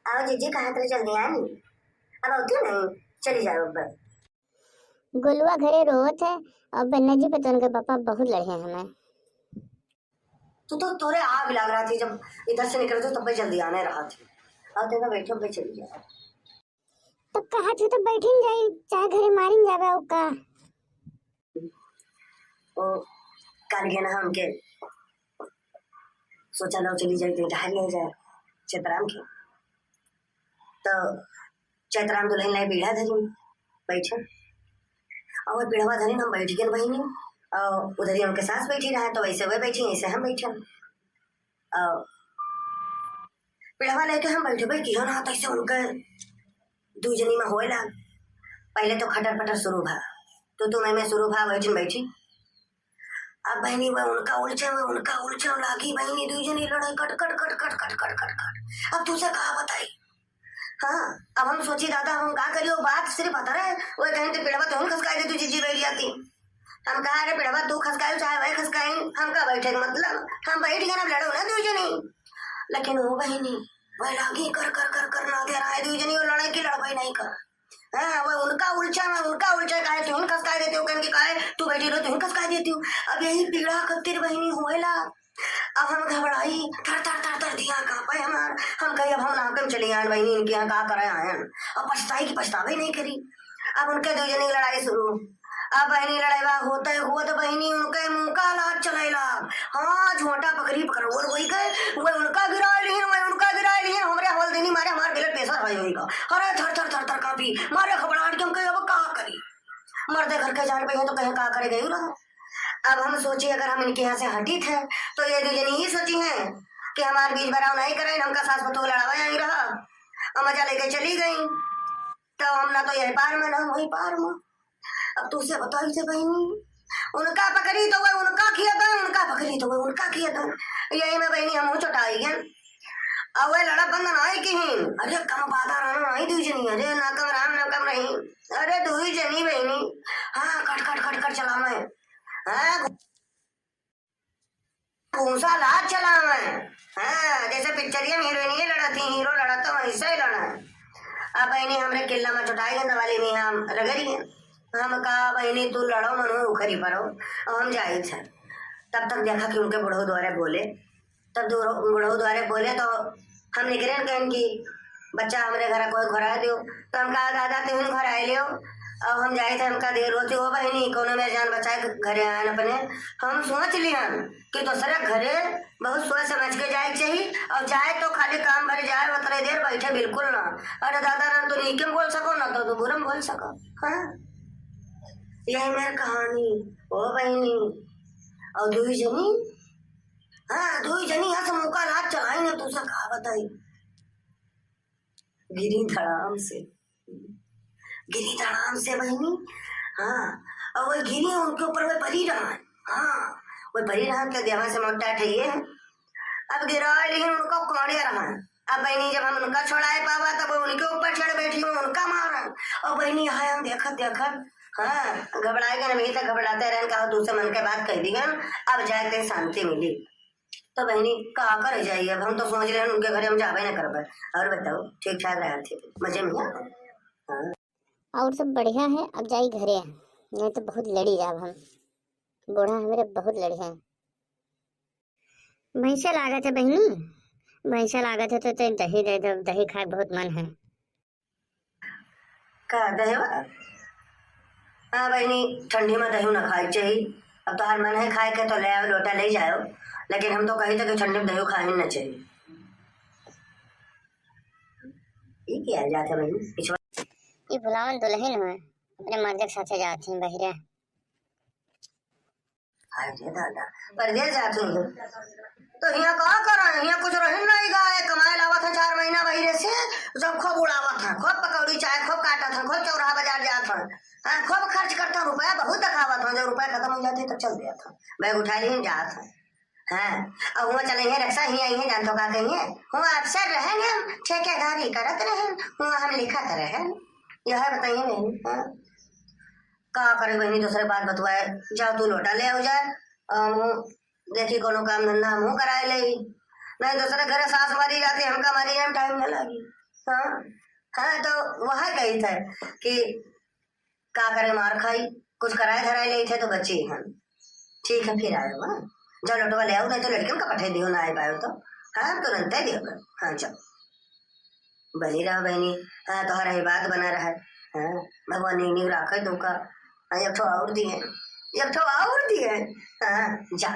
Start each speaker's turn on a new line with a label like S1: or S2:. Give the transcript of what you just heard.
S1: आओ जीजी कहाँ तरह जल्दी आई। अब होती नहीं, चली जाओ ऊपर।
S2: गुलुआ घरे रोत है और बन्ना जी पता उनके पापा बहुत लड़े हैं हमें।
S1: तू तो तोरे आग लग रहा थी जब इधर से निकले थे, तब भी जल्दी आने रहा थी। अब देखो बैठो पे चली जाओ।
S2: तब कहा थे तो बैठें जाई, चाहे घरे मारिन जावे का।
S1: ओ कल गए ना उनके, सोचा लो चली जाए तो ढाई ले जाए चेतराम के। तो चेतराम दुल्हन लाई पीढ़ा धरी बैठे, और वो पीढ़वा धरी हम बैठ गए बहनी, और उधर ही उनके सास बैठी रहा, तो वैसे वे बैठी ऐसे हम बैठे। और पीढ़वा लेके हम बैठे भाई क्यों ना तैसे उनके दू जनी में होए लाग। पहले तो खटर पटर शुरू भा, तो मैं शुरू भा बैठी बैठी। अब बहनी वह उनका उलझे लागी बहनी, दू जनी लड़ाई cut cut cut cut cut cut cut cut. अब तुझे कहा बताई। हाँ अब हम सोची दादा हम का करियो, बात सिर्फ बता रहे वो कहीं तो पिड़वा तो हम खसकाई दे, तू जीजी बैठ जाती। हम कहा अरे पिड़वा तू खसकाई चाहे वही खसकाई, हम का बैठे मतलब हम बैठ गए ना, लड़ो ना दू जनी। लेकिन वो बहनी वह लागी कर कर कर कर ना दे रहा है दू जनी, वो लड़ाई की लड़वाई नहीं कर। हाँ वो उनका उलझा काहे तुम खसकाई देती हो, कहने काहे तू बैठी रहो तुम खसकाई देती हो। अब यही पीड़ा खत्तिर बहनी होएला। अब हम घबराई, थर थर थर थर दिया कहाँ पे हमार। हम कही अब हम नाकम चली आए बहनी इनके यहाँ कहा करे आए, अब पछताई की पछतावे नहीं करी। अब उनके दो जने की लड़ाई शुरू। अब बहनी लड़ाई होते हुआ तो बहनी उनके मुंह का लाज चलेला। हाँ झोंटा पकड़ी पकड़ और वही गए, वह उनका गिराए नहीं, वह उनका गिराए नहीं, हमारे हवल देनी मारे हमारे ब्लड प्रेशर हाई होगा। अरे थर थर थर थर कापी मारे खबराहट के, हम कहे अब कहा करी। मर्दे घर के जान पे तो कहीं कहा करे गई ना। अब हम सोची अगर हम इनके यहाँ से हटी थे तो ये दो जनी ही सोची है कि हमारे बीच बराव नहीं करें, हमका सास बतू लड़ावा यही रहा और मजा लेके चली गई। तो हम ना तो यही पार में ना वही पार में। अब तुझसे बताई थे बहनी, उनका पकड़ी तो वह उनका किया था, उनका पकड़ी तो वह उनका किया था। यही में बहनी हम चटाई गए। अब वह लड़ा बंद ना की अरे कम बाधा रहना नहीं दू जनी, अरे ना कम राम ना कम रही, अरे दू जनी बहनी। हाँ कट कट कट कट चला मैं, घूसा लाद चला मैं। हाँ जैसे पिक्चरिया में हीरोइन लड़ा थी, हीरो लड़ा तो वैसे ही लड़ा। अब बहनी हमरे किला में चुटाई गए वाली में हम रगड़ी है। हम कहा बहनी तू लड़ो मनो उखरी पड़ो, और हम जाए थे। तब तक देखा कि उनके बुढ़ऊ द्वारे बोले, तब बुढ़ऊ द्वारे बोले तो हम निकले कहन की बच्चा हमारे घर कोई घरा दो। तो हम कहा दादा तुम घर आए लियो। अब हम जाए थे, हमका देर होती हो बहनी कोनो में जान बचाए घरे आए अपने। हम सोच लिया कि दूसरे घरे बहुत सोच समझ के जाए चाहिए, और जाए तो खाली काम भर जाए, उतने देर बैठे बिल्कुल ना। अरे दादा ना तो नीके बोल सको ना तो बुरा बोल सको। हाँ यही मेरी कहानी ओ बहनी। और दुई जनी, हाँ दुई जनी यहाँ से मुका लात चलाई ना, तुझसे कहा बताई। गिरी धड़ाम से, गिरी धड़ाम से बहनी। हाँ और वह गिरी उनके ऊपर वह परी रहा है। हाँ वह परी रहा के देवा से मोटा ठहिए है। अब गिरा लेकिन उनका कांडिया रहा है। अब बहनी जब हम उनका छोड़ाए पावा तब उनके ऊपर चढ़ बैठी हूँ, उनका मारा। और बहनी यहाँ हम देखत देखत हाँ घबराए गए, नहीं तो घबराते रहन कहा दूसरे मन के बात कह दी गए। अब जाके शांति मिली। तो बहनी कहा कर जाइए, अब हम तो समझ रहे हैं उनके घर हम जावे ना करबे। और बताओ ठीक ठाक रहा थे मजे में। हाँ
S2: और सब बढ़िया है, अब जाई घरे, नहीं तो बहुत लड़ी जाब हम, बूढ़ा हमारे बहुत लड़े हैं। भैंसा लागत है बहनी, भैंसा लागत है तो दही दे दो, दही खाए बहुत मन है।
S1: का दही? हाँ बहनी ठंडी में दही ना खाई चाहिए। अब तो हर मन है खाए के तो ले आओ लोटा ले जाओ, लेकिन हम तो कही थे कि ठंडी में दही खाए ना चाहिए। ये किया जाता बहनी,
S2: ये भुलावन दुल्हन है अपने मर्द के साथे जाती बहिरे।
S1: अरे दादा परदेश जाती हूँ तो यहाँ कहा करा, यहाँ कुछ रही नहीं गाय कमाए लावा था 4 महीना बहिरे से, जब खूब उड़ावा था, खूब पकौड़ी चाय खूब काटा था, खूब चौराहा बाजार जाता था, खूब खर्च करता, रुपया बहुत दिखावा था। जब रुपया खत्म हो जाते तो चल दिया था, बैग उठा लिए जात था। हाँ अब वहाँ चलेंगे रक्षा ही आई है जान तो का कहेंगे वहाँ अक्सर रहेंगे हम ठेकेदारी करत रहे, वहाँ हम लिखत रहे। यह बताइए बहनी। हाँ का करे बहनी दूसरे बात बतवाए, जाओ तू लोटा ले आओ जाए, देखी कोनो काम धंधा मुँह कराए ले, नहीं दूसरे घर सास मारी जाती हमका मारी जाए टाइम न लगी। हाँ हाँ, तो वह कही था कि का करे मार खाई, कुछ कराए धराए ले थे तो बच्चे हैं। ठीक है फिर आयो। हाँ जाओ लौटवा ले आओ, नहीं तो लड़के का पठे दियो, ना आए पायो तो। हाँ तुरंत ही दियो। हाँ चलो बनी रहा बहनी। हाँ तो हर बात बना रहा है। हाँ भगवान ने नहीं रखा धोखा। हाँ एक ठो और दिए, एक ठो और दिए। हाँ जा